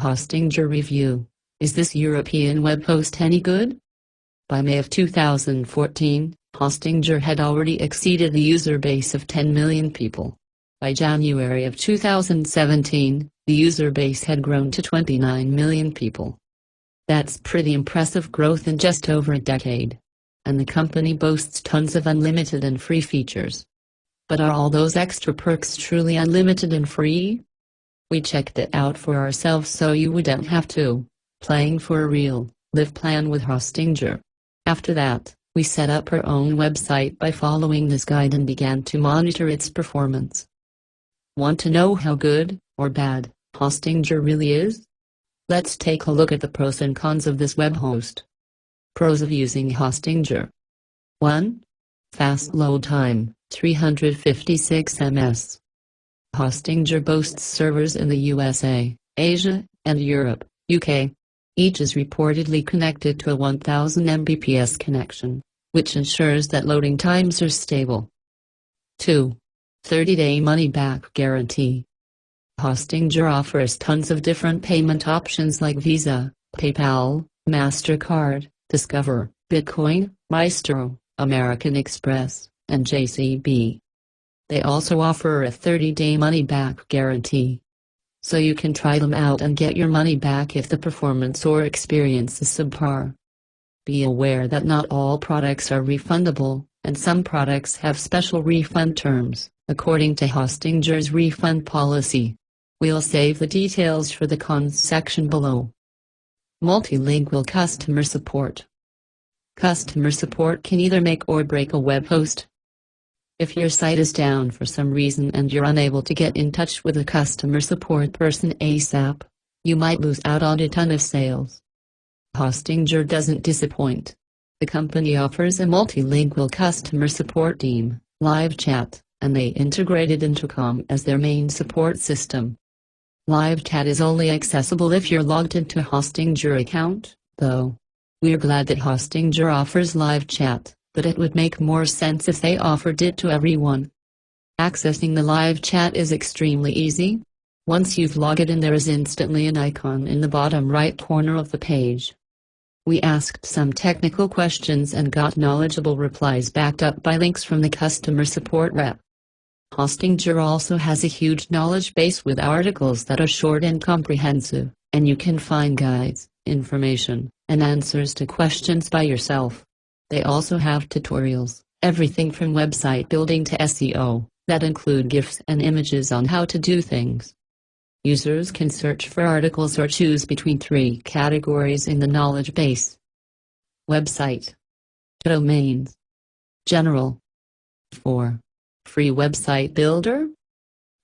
Hostinger Review. Is this European web host any good? By May of 2014, Hostinger had already exceeded the user base of 10 million people. By January of 2017, the user base had grown to 29 million people. That's pretty impressive growth in just over a decade. And the company boasts tons of unlimited and free features. But are all those extra perks truly unlimited and free? We checked it out for ourselves so you wouldn't have to. Playing for a real, live plan with Hostinger. After that, we set up our own website by following this guide and began to monitor its performance. Want to know how good, or bad, Hostinger really is? Let's take a look at the pros and cons of this web host. Pros of using Hostinger. 1. Fast load time, 356 ms. Hostinger boasts servers in the USA, Asia, and Europe, UK. Each is reportedly connected to a 1000 Mbps connection, which ensures that loading times are stable. 2. 30-day money-back guarantee. Hostinger offers tons of different payment options like Visa, PayPal, MasterCard, Discover, Bitcoin, Maestro, American Express, and JCB. They also offer a 30-day money-back guarantee. So you can try them out and get your money back if the performance or experience is subpar. Be aware that not all products are refundable, and some products have special refund terms, according to Hostinger's refund policy. We'll save the details for the cons section below. Multilingual customer support. Customer support can either make or break a web host. If your site is down for some reason and you're unable to get in touch with a customer support person ASAP, you might lose out on a ton of sales. Hostinger doesn't disappoint. The company offers a multilingual customer support team, live chat, and they integrated Intercom as their main support system. Live chat is only accessible if you're logged into a Hostinger account, though. We're glad that Hostinger offers live chat, but it would make more sense if they offered it to everyone. Accessing the live chat is extremely easy. Once you've logged in, there is instantly an icon in the bottom right corner of the page. We asked some technical questions and got knowledgeable replies backed up by links from the customer support rep. Hostinger also has a huge knowledge base with articles that are short and comprehensive, and you can find guides, information, and answers to questions by yourself. They also have tutorials, everything from website building to SEO, that include GIFs and images on how to do things. Users can search for articles or choose between 3 categories in the knowledge base. Website. Domains. General. 4. Free website builder.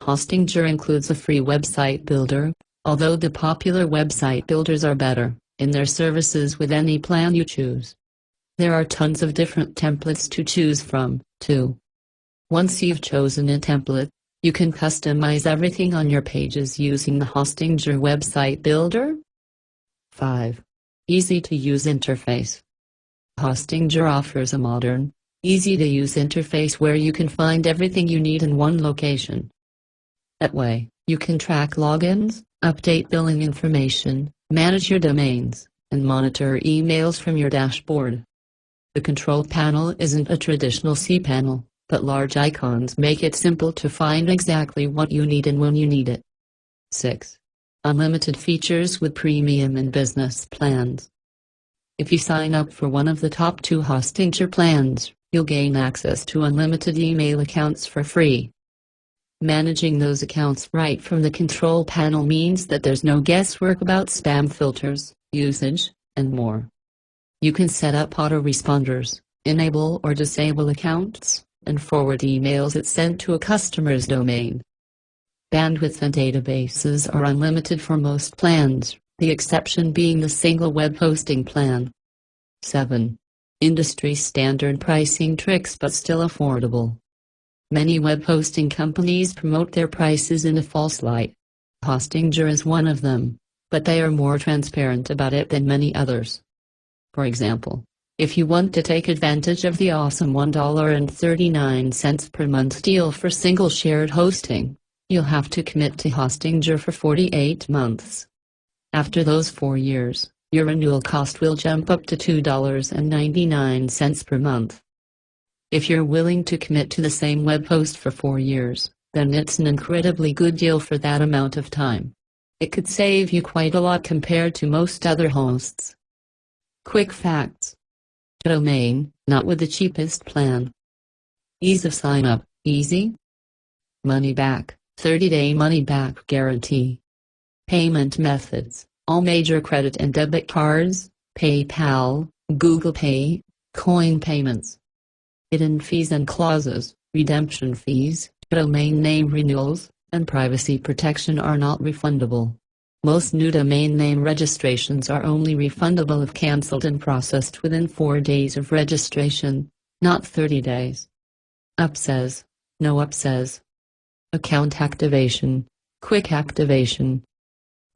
Hostinger includes a free website builder, although the popular website builders are better in their services with any plan you choose. There are tons of different templates to choose from, too. Once you've chosen a template, you can customize everything on your pages using the Hostinger website builder. 5. Easy-to-use interface. Hostinger offers a modern, easy-to-use interface where you can find everything you need in one location. That way, you can track logins, update billing information, manage your domains, and monitor emails from your dashboard. The control panel isn't a traditional cPanel, but large icons make it simple to find exactly what you need and when you need it. 6. Unlimited features with premium and business plans. If you sign up for one of the top 2 Hostinger plans, you'll gain access to unlimited email accounts for free. Managing those accounts right from the control panel means that there's no guesswork about spam filters, usage, and more. You can set up autoresponders, enable or disable accounts, and forward emails it's sent to a customer's domain. Bandwidth and databases are unlimited for most plans, the exception being the single web hosting plan. 7. Industry standard pricing tricks but still affordable. Many web hosting companies promote their prices in a false light. Hostinger is one of them, but they are more transparent about it than many others. For example, if you want to take advantage of the awesome $1.39 per month deal for single shared hosting, you'll have to commit to Hostinger for 48 months. After those 4 years, your renewal cost will jump up to $2.99 per month. If you're willing to commit to the same web host for 4 years, then it's an incredibly good deal for that amount of time. It could save you quite a lot compared to most other hosts. Quick facts. Domain, not with the cheapest plan. Ease of sign up, easy. Money back, 30-day money back guarantee. Payment methods, all major credit and debit cards, PayPal, Google Pay, coin payments. Hidden fees and clauses, redemption fees, domain name renewals, and privacy protection are not refundable. Most new domain name registrations are only refundable if cancelled and processed within 4 days of registration, not 30 days. Upsells, no upsells. Account activation, quick activation.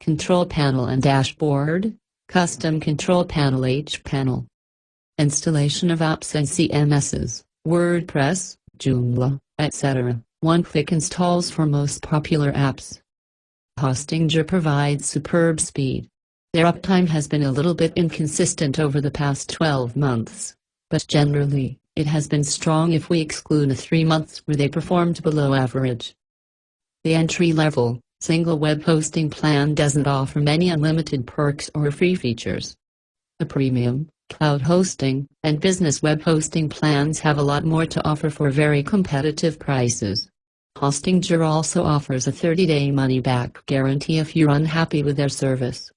Control panel and dashboard, custom control panel H-panel. Installation of apps and CMSs, WordPress, Joomla, etc. One-click installs for most popular apps. Hostinger provides superb speed. Their uptime has been a little bit inconsistent over the past 12 months, but generally, it has been strong if we exclude the 3 months where they performed below average. The entry-level, single web hosting plan doesn't offer many unlimited perks or free features. The premium, cloud hosting, and business web hosting plans have a lot more to offer for very competitive prices. Hostinger also offers a 30-day money-back guarantee if you're unhappy with their service.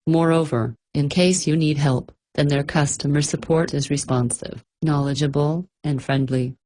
Moreover, in case you need help, then their customer support is responsive, knowledgeable, and friendly.